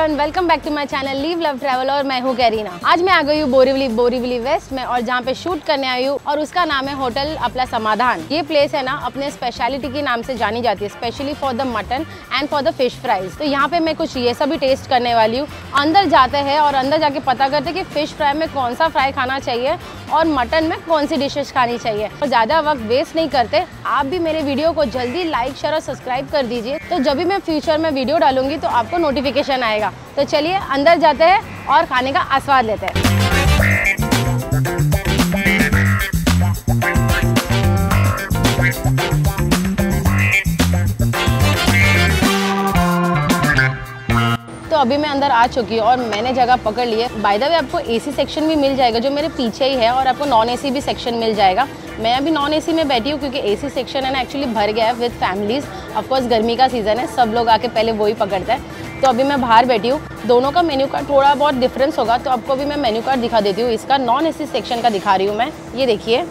Everyone, welcome back to my channel live love travel और मैं हूँ कैरीना। आज मैं आ गई हूँ बोरीवली वेस्ट में और जहाँ पे शूट करने आई हूँ और उसका नाम है होटल अपला समाधान। ये प्लेस है ना अपने स्पेशलिटी के नाम से जानी जाती है, specially for the mutton and for the fish fries. तो यहाँ पे मैं कुछ ये सभी टेस्ट करने वाली हूँ। अंदर जाते हैं और अंदर जाके पता करते हैं कि फिश फ्राई में कौन सा फ्राई खाना चाहिए और मटन में कौन सी डिशेज खानी चाहिए। और ज़्यादा वक्त वेस्ट नहीं करते, आप भी मेरे वीडियो को जल्दी लाइक शेयर और सब्सक्राइब कर दीजिए, तो जब भी मैं फ्यूचर में वीडियो डालूंगी तो आपको नोटिफिकेशन आएगा। तो चलिए अंदर जाते हैं और खाने का आस्वाद लेते हैं। तो अभी मैं अंदर आ चुकी हूँ और मैंने जगह पकड़ ली है। बाय द वे आपको एसी सेक्शन भी मिल जाएगा जो मेरे पीछे ही है, और आपको नॉन एसी भी सेक्शन मिल जाएगा। मैं अभी नॉन एसी में बैठी हूँ क्योंकि एसी सेक्शन है ना एक्चुअली भर गया है विद फैमिलीज। ऑफकोर्स गर्मी का सीज़न है, सब लोग आके पहले वही पकड़ते हैं। तो अभी मैं बाहर बैठी हूँ। दोनों का मेन्यू कार्ड थोड़ा बहुत डिफरेंस होगा, तो आपको अभी मैं मेन्यू कार्ड दिखा देती हूँ। इसका नॉन एसी सेक्शन का दिखा रही हूँ मैं, ये देखिए।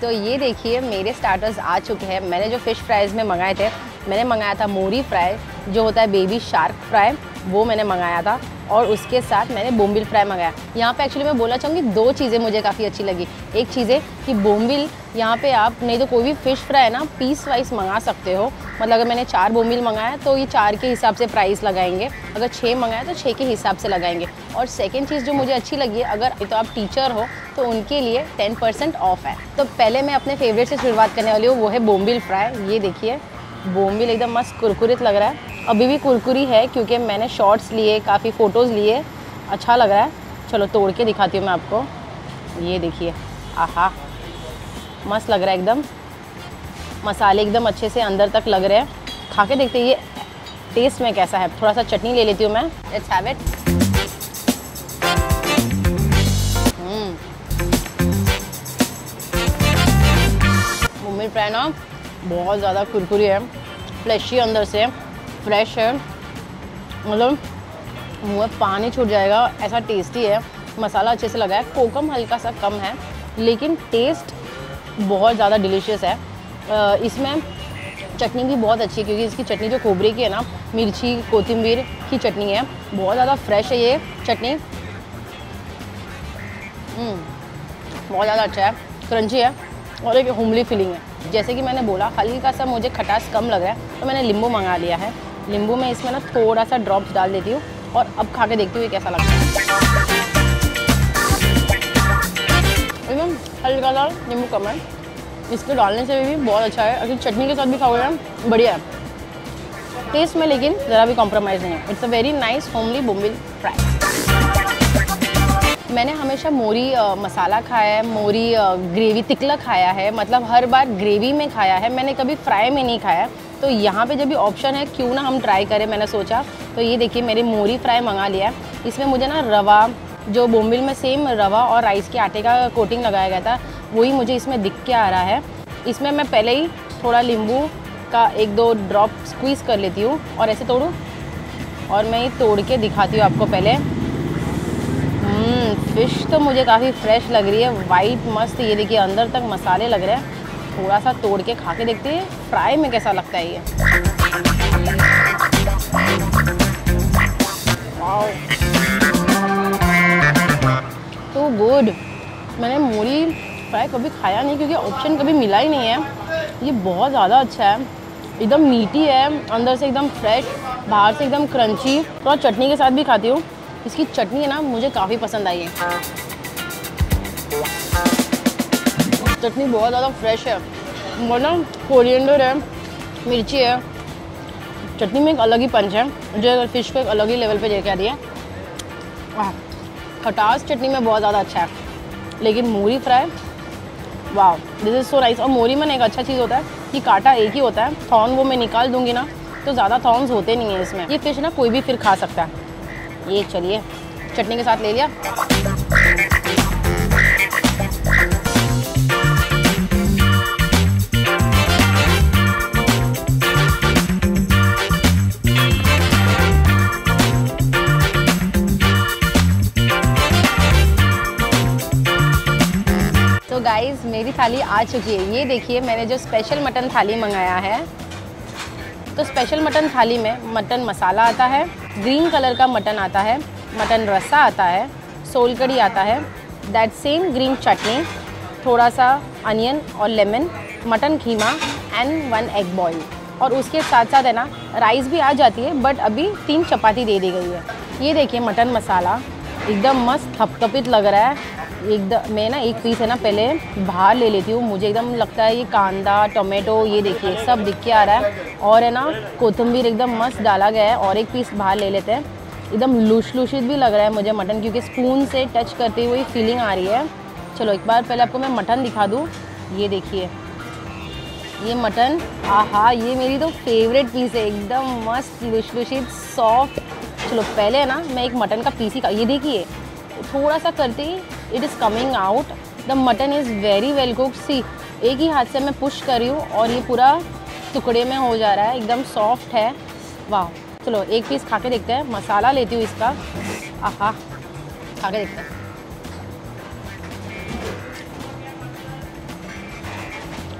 तो ये देखिए मेरे स्टार्टर्स आ चुके हैं। मैंने जो फ़िश फ्राइज़ में मंगाए थे, मैंने मंगाया था मोरी फ्राई जो होता है बेबी शार्क फ्राई, वो मैंने मंगाया था, और उसके साथ मैंने बोम्बिल फ्राई मंगाया। यहाँ पे एक्चुअली मैं बोलना चाहूँगी दो चीज़ें मुझे काफ़ी अच्छी लगी। एक चीज़ है कि बोम्बिल यहाँ पे आप नहीं तो कोई भी फ़िश फ्राई है ना पीस वाइज मंगा सकते हो। मतलब अगर मैंने 4 बोम्बिल मंगाया तो ये 4 के हिसाब से प्राइस लगाएंगे, अगर 6 मंगाया तो 6 के हिसाब से लगाएंगे। और सेकेंड चीज़ जो मुझे अच्छी लगी है, अगर तो आप टीचर हो तो उनके लिए 10% ऑफ है। तो पहले मैं अपने फेवरेट से शुरुआत करने वाली हूँ, वो है बोम्बिल फ्राई। ये देखिए बोम्बिल एकदम मस्त कुरकुरित लग रहा है, अभी भी कुरकुरी है क्योंकि मैंने शॉर्ट्स लिए, काफ़ी फ़ोटोज़ लिए, अच्छा लग रहा है। चलो तोड़ के दिखाती हूँ मैं आपको। ये देखिए, आहा मस्त लग रहा है एकदम, मसाले एकदम अच्छे से अंदर तक लग रहे हैं। खा के देखते हैं ये टेस्ट में कैसा है। थोड़ा सा चटनी ले लेती हूँ मैं, let's have it. Bombil fry ना बहुत ज़्यादा कुरकुरी है, फ्लैशी अंदर से, फ्रेश है, मतलब मुँह में पानी छूट जाएगा, ऐसा टेस्टी है। मसाला अच्छे से लगा है, कोकम हल्का सा कम है लेकिन टेस्ट बहुत ज़्यादा डिलीशियस है। इसमें चटनी भी बहुत अच्छी है क्योंकि इसकी चटनी जो कोबरे की है ना, मिर्ची कोथिंबीर की चटनी है, बहुत ज़्यादा फ्रेश है ये चटनी। बहुत ज़्यादा अच्छा है, क्रंची है और एक होमली फीलिंग है। जैसे कि मैंने बोला हल्का सा मुझे खटास कम लग रहा है तो मैंने नींबू मंगा लिया है। नींबू में इसमें ना थोड़ा सा ड्रॉप्स डाल देती हूँ और अब खा के देखती हूँ कैसा लगता है। एकदम हल्का सा नींबू कम है, इसके डालने से भी बहुत अच्छा है। अगर चटनी के साथ भी खाओगे ना बढ़िया है टेस्ट में, लेकिन ज़रा भी कॉम्प्रोमाइज़ नहीं है। It's a very nice homely bombil fry. मैंने हमेशा मोरी मसाला खाया है, मोरी ग्रेवी तिकला खाया है, मतलब हर बार ग्रेवी में खाया है, मैंने कभी फ्राई में नहीं खाया। तो यहाँ पे जब भी ऑप्शन है क्यों ना हम ट्राई करें, मैंने सोचा। तो ये देखिए मेरी मोरी फ्राई मंगा लिया है। इसमें मुझे ना रवा, जो बोम्बिल में सेम रवा और राइस के आटे का कोटिंग लगाया गया था, वही मुझे इसमें दिख के आ रहा है। इसमें मैं पहले ही थोड़ा नींबू का 1-2 ड्रॉप स्क्वीज़ कर लेती हूँ और ऐसे तोड़ूँ, और मैं ये तोड़ के दिखाती हूँ आपको पहले। फ़िश तो मुझे काफ़ी फ्रेश लग रही है, वाइट मस्त। ये देखिए अंदर तक मसाले लग रहे हैं। थोड़ा सा तोड़ के खा के देखते हैं फ्राई में कैसा लगता है ये। वाओ तो गुड। मैंने मोरी फ्राई कभी खाया नहीं क्योंकि ऑप्शन कभी मिला ही नहीं है। ये बहुत ज़्यादा अच्छा है, एकदम मीठी है, अंदर से एकदम फ्रेश, बाहर से एकदम क्रंची। थोड़ा चटनी के साथ भी खाती हूँ। इसकी चटनी है ना मुझे काफ़ी पसंद आई है, चटनी बहुत ज़्यादा फ्रेश है, मतलब कोरिएंडर है, मिर्ची है, चटनी में एक अलग ही पंच है जो फिश को एक अलग ही लेवल पे लेके आ रही है। खटास चटनी में बहुत ज़्यादा अच्छा है, लेकिन मोरी फ्राई वाह दिस इज़ सो नाइस। और मोरी में एक अच्छा चीज़ होता है कि कांटा एक ही होता है, थॉर्न वो मैं निकाल दूंगी ना तो ज़्यादा थॉर्न्स होते नहीं है इसमें। ये फिश ना कोई भी फिर खा सकता है। ये चलिए चटनी के साथ ले लिया। तो गाइज़ मेरी थाली आ चुकी है। ये देखिए मैंने जो स्पेशल मटन थाली मंगाया है। तो स्पेशल मटन थाली में मटन मसाला आता है, ग्रीन कलर का मटन आता है, मटन रसा आता है, सोल कड़ी आता है, दैट सेम ग्रीन चटनी, थोड़ा सा अनियन और लेमन, मटन खीमा एंड 1 एग बॉईल। और उसके साथ साथ है ना राइस भी आ जाती है, बट अभी 3 चपाती दे दी गई है। ये देखिए मटन मसाला एकदम मस्त थपथपित लग रहा है एकदम। मैं ना एक पीस है ना पहले बाहर ले लेती हूँ, मुझे एकदम लगता है ये कांदा टोमेटो ये देखिए सब दिख के आ रहा है, और है ना कोथिंबीर एकदम मस्त डाला गया है। और एक पीस बाहर ले लेते हैं। एकदम लूशित भी लग रहा है मुझे मटन, क्योंकि स्पून से टच करते हुए फीलिंग आ रही है। चलो एक बार पहले आपको मैं मटन दिखा दूँ। ये देखिए ये मटन, आहा ये मेरी तो फेवरेट पीस है, एकदम मस्त लूशित सॉफ्ट। चलो पहले है ना मैं एक मटन का पीस ही ये देखिए थोड़ा सा करते ही it is coming out. The mutton is very well cooked. See एक ही हाथ से मैं पुश कर रही हूँ और ये पूरा टुकड़े में हो जा रहा है, एकदम सॉफ्ट है। वाह, चलो एक पीस खा के देखते हैं। मसाला लेती हूँ इसका, आहा खा के देखते हैं।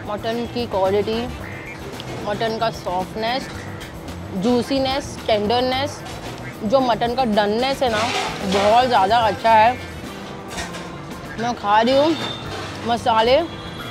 मटन की क्वालिटी, मटन का सॉफ्टनेस, जूसीनेस, टेंडरनेस, जो मटन का डननेस है ना बहुत ज़्यादा अच्छा है। मैं खा रही हूँ मसाले,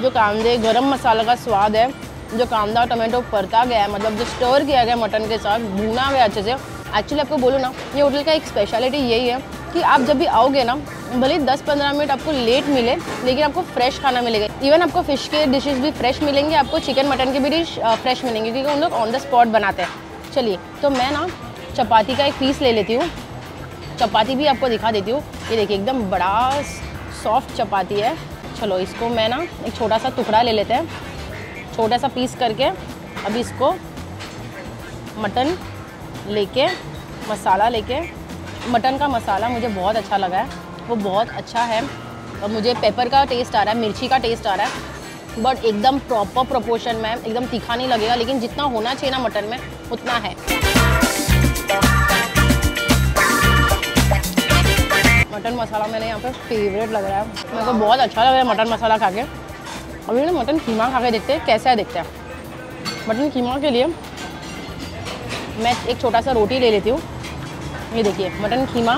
जो कांदे गरम मसाला का स्वाद है, जो कांदा टमाटो परता गया है, मतलब जो स्टर किया गया मटन के साथ, भुना गया अच्छे से। एक्चुअली आपको बोलूँ ना ये होटल का एक स्पेशलिटी यही है कि आप जब भी आओगे ना, भले 10-15 मिनट आपको लेट मिले लेकिन आपको फ्रेश खाना मिलेगा। इवन आपको फ़िश के डिशेस भी फ्रेश मिलेंगे, आपको चिकन मटन के भी डिश फ्रेश मिलेंगे, क्योंकि उन लोग ऑन द स्पॉट बनाते हैं। चलिए तो मैं ना चपाती का एक पीस ले लेती हूँ, चपाती भी आपको दिखा देती हूँ। ये देखिए एकदम बड़ा सॉफ्ट चपाती है। चलो इसको मैं ना एक छोटा सा टुकड़ा ले लेते हैं, छोटा सा पीस करके। अभी इसको मटन लेके मसाला लेके, मटन का मसाला मुझे बहुत अच्छा लगा है, वो बहुत अच्छा है। और मुझे पेपर का टेस्ट आ रहा है, मिर्ची का टेस्ट आ रहा है, बट एकदम प्रॉपर प्रोपोर्शन में, एकदम तीखा नहीं लगेगा, लेकिन जितना होना चाहिए ना मटन में उतना है। मटन मसाला मेरे यहाँ पे फेवरेट लग रहा है, मेरे को बहुत अच्छा लग रहा है मटन मसाला खा के। अभी ना मटन कीमा खा के देखते हैं कैसा है, देखते हैं। मटन कीमा के लिए मैं एक छोटा सा रोटी ले लेती हूँ। ये देखिए मटन कीमा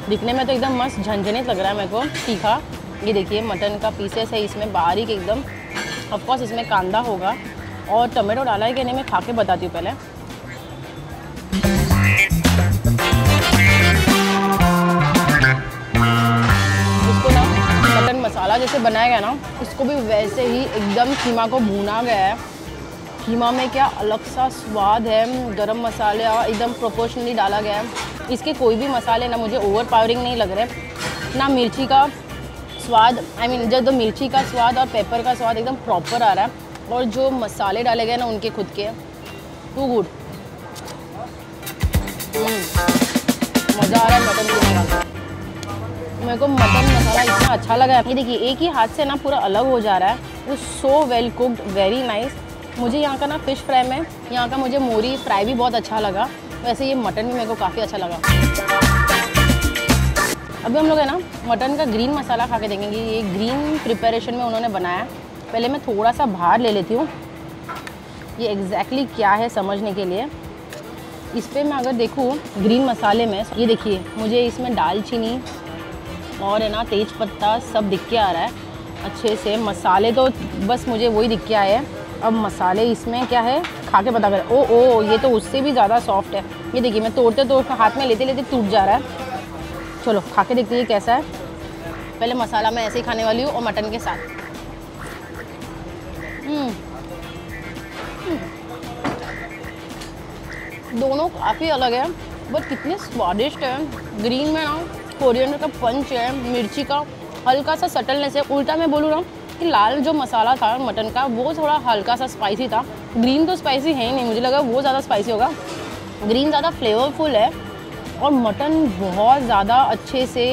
दिखने में तो एकदम मस्त झनझनित लग रहा है मेरे को, तीखा। ये देखिए मटन का पीसेस है इसमें बारीक एकदम। ऑफकोर्स इसमें कांदा होगा और टमाटो डाला है कि नहीं मैं खा के बताती हूँ पहले। इसको ना मटन मसाला जैसे बनाया गया ना, इसको भी वैसे ही एकदम कीमा को भूना गया है। कीमा में क्या अलग सा स्वाद है, गरम मसाले एकदम प्रोपोर्शनली डाला गया है। इसके कोई भी मसाले ना मुझे ओवर पावरिंग नहीं लग रहे, ना मिर्ची का स्वाद, जब तो मिर्ची का स्वाद और पेपर का स्वाद एकदम प्रॉपर आ रहा है। और जो मसाले डाले गए ना उनके खुद के, टू गुड। मज़ा आ रहा है मटन कीमा का। मेरे को मटन मसाला इतना अच्छा लगा है। ये देखिए एक ही हाथ से ना पूरा अलग हो जा रहा है, वो so well cooked, very nice. मुझे यहाँ का ना फ़िश फ्राई में, यहाँ का मुझे मोरी फ्राई भी बहुत अच्छा लगा। वैसे ये मटन भी मेरे को काफ़ी अच्छा लगा। अभी हम लोग है ना मटन का ग्रीन मसाला खा के देखेंगे। ये ग्रीन प्रिपरेशन में उन्होंने बनाया। पहले मैं थोड़ा सा बाहर ले लेती हूँ, ये एग्जैक्टली क्या है समझने के लिए। इस पर मैं अगर देखूँ ग्रीन मसाले में, ये देखिए मुझे इसमें दालचीनी और है ना तेज पत्ता सब दिख के आ रहा है अच्छे से। मसाले तो बस मुझे वही दिख के आए हैं। अब मसाले इसमें क्या है खा के पता करें। ओ ये तो उससे भी ज़्यादा सॉफ्ट है। ये देखिए मैं तोड़ते हाथ में लेते लेते टूट जा रहा है। चलो खा के देखते हैं कैसा है। पहले मसाला मैं ऐसे ही खाने वाली हूँ और मटन के साथ। दोनों काफ़ी अलग है बट कितने स्वादिष्ट है। ग्रीन में ना कोरिएंडर का पंच है, मिर्ची का हल्का सा सटलनेस है। उल्टा मैं बोलूँ ना कि लाल जो मसाला था मटन का वो थोड़ा हल्का सा स्पाइसी था। ग्रीन तो स्पाइसी है ही नहीं, मुझे लगा वो ज़्यादा स्पाइसी होगा। ग्रीन ज़्यादा फ्लेवरफुल है और मटन बहुत ज़्यादा अच्छे से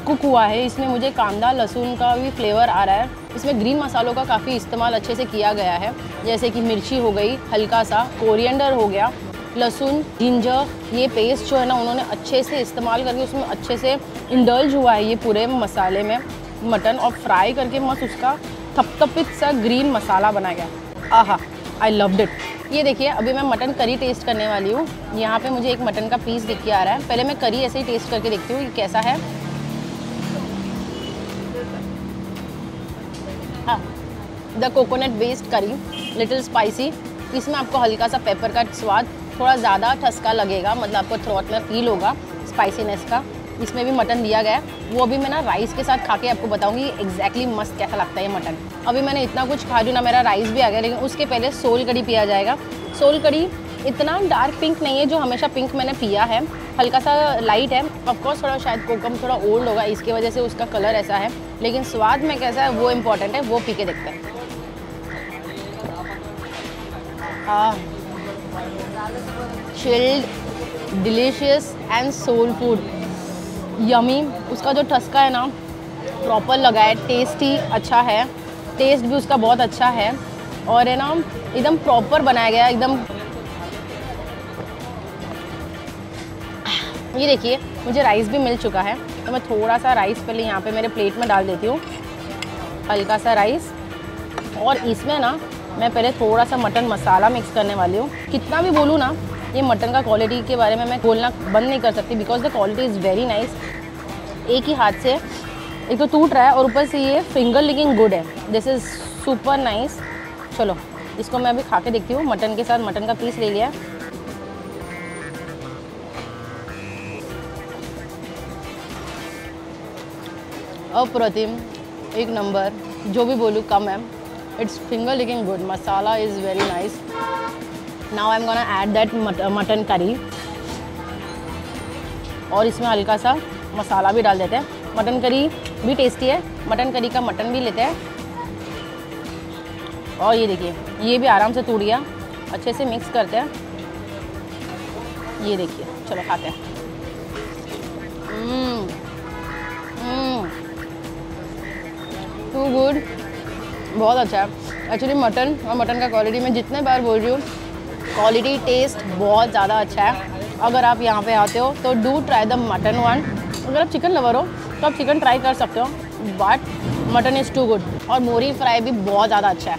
कुक हुआ है। इसमें मुझे कांदा लहसुन का भी फ्लेवर आ रहा है। इसमें ग्रीन मसालों का काफ़ी इस्तेमाल अच्छे से किया गया है, जैसे कि मिर्ची हो गई, हल्का सा कोरिएंडर हो गया, लहसुन जिंजर, ये पेस्ट जो है ना उन्होंने अच्छे से इस्तेमाल करके उसमें अच्छे से इंडल्ज हुआ है ये पूरे मसाले में मटन, और फ्राई करके मस्त उसका थपथपित सा ग्रीन मसाला बना गया। आहा, आई लव्ड इट। ये देखिए अभी मैं मटन करी टेस्ट करने वाली हूँ। यहाँ पे मुझे एक मटन का पीस दिख के आ रहा है। पहले मैं करी ऐसे ही टेस्ट करके देखती हूँ कि कैसा है। हाँ, द कोकोनट बेस्ड करी, लिटिल स्पाइसी। इसमें आपको हल्का सा पेपर का स्वाद, थोड़ा ज़्यादा ठसका लगेगा, मतलब आपको थ्रोट में फील होगा स्पाइसीनेस का। इसमें भी मटन दिया गया है, वो अभी मैं ना राइस के साथ खा के आपको बताऊंगी एग्जैक्टली मस्त कैसा लगता है ये मटन। अभी मैंने इतना कुछ खा लिया ना, मेरा राइस भी आ गया, लेकिन उसके पहले सोल कड़ी पिया जाएगा। सोल कड़ी इतना डार्क पिंक नहीं है जो हमेशा पिंक मैंने पिया है, हल्का सा लाइट है। ऑफकोर्स थोड़ा शायद कोकम थोड़ा ओल्ड होगा, इसकी वजह से उसका कलर ऐसा है, लेकिन स्वाद में कैसा है वो इम्पॉर्टेंट है, वो पी के देखते हैं। Chilled, delicious and soul food, yummy. उसका जो ठसका है ना प्रॉपर लगा है, टेस्टी अच्छा है, टेस्ट भी उसका बहुत अच्छा है, और है ना एकदम प्रॉपर बनाया गया एकदम। ये देखिए मुझे राइस भी मिल चुका है, तो मैं थोड़ा सा राइस पहले यहाँ पे मेरे प्लेट में डाल देती हूँ, हल्का सा राइस। और इसमें ना मैं पहले थोड़ा सा मटन मसाला मिक्स करने वाली हूँ। कितना भी बोलूँ ना, ये मटन का क्वालिटी के बारे में मैं बोलना बंद नहीं कर सकती, because the quality is very nice. एक ही हाथ से एक तो टूट रहा है और ऊपर से ये फिंगर लिकिंग गुड है, दिस इज़ सुपर नाइस। चलो इसको मैं अभी खा के देखती हूँ। मटन के साथ मटन का पीस ले लिया, अप्रतिम, एक नंबर, जो भी बोलूँ कम है। It's finger licking good, masala is very nice. Now I am gonna add that mutton curry, और इसमें हल्का सा मसाला भी डाल देते हैं। मटन करी भी टेस्टी है, मटन करी का मटन भी लेते हैं। और ये देखिए ये भी आराम से टूट गया, अच्छे से मिक्स करते हैं। ये देखिए, चलो खाते हैं। टू गुड, बहुत अच्छा है एक्चुअली। मटन और मटन का क्वालिटी मैं जितने बार बोल रही हूँ, क्वालिटी टेस्ट बहुत ज़्यादा अच्छा है। अगर आप यहाँ पे आते हो तो do try the mutton one. अगर आप चिकन लवर हो तो आप चिकन ट्राई कर सकते हो, but mutton is too good. और मोरी फ्राई भी बहुत ज़्यादा अच्छा है।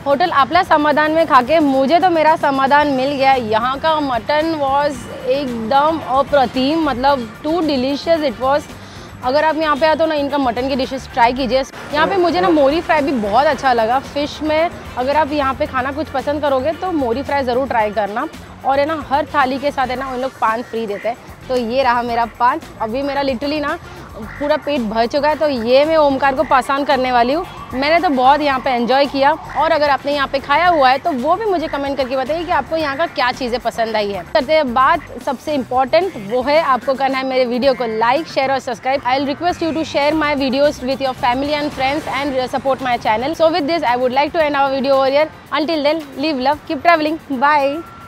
होटल आपला समाधान में खा के मुझे तो मेरा समाधान मिल गया। यहाँ का मटन वॉज एकदम अप्रतिम, मतलब टू डिलीशियस इट वॉज। अगर आप यहाँ पे आते हो ना, इनका मटन की डिशेस ट्राई कीजिए। यहाँ पे मुझे ना मोरी फ्राई भी बहुत अच्छा लगा। फ़िश में अगर आप यहाँ पे खाना कुछ पसंद करोगे तो मोरी फ्राई ज़रूर ट्राई करना। और है ना हर थाली के साथ है ना उन लोग पान फ्री देते हैं, तो ये रहा मेरा पान। अभी मेरा लिटरली ना पूरा पेट भर चुका है, तो ये मैं ओमकार को पास ऑन करने वाली हूँ। मैंने तो बहुत यहाँ पे एंजॉय किया, और अगर आपने यहाँ पे खाया हुआ है तो वो भी मुझे कमेंट करके बताइए कि आपको यहाँ का क्या चीज़ें पसंद आई है। करते हैं बात सबसे इम्पॉर्टेंट, वो है आपको करना है मेरे वीडियो को लाइक, शेयर और subscribe. I will request you to share my videos with your family and friends and support my channel. So with this I would like to end our video over here. Until then, live love, keep traveling. Bye.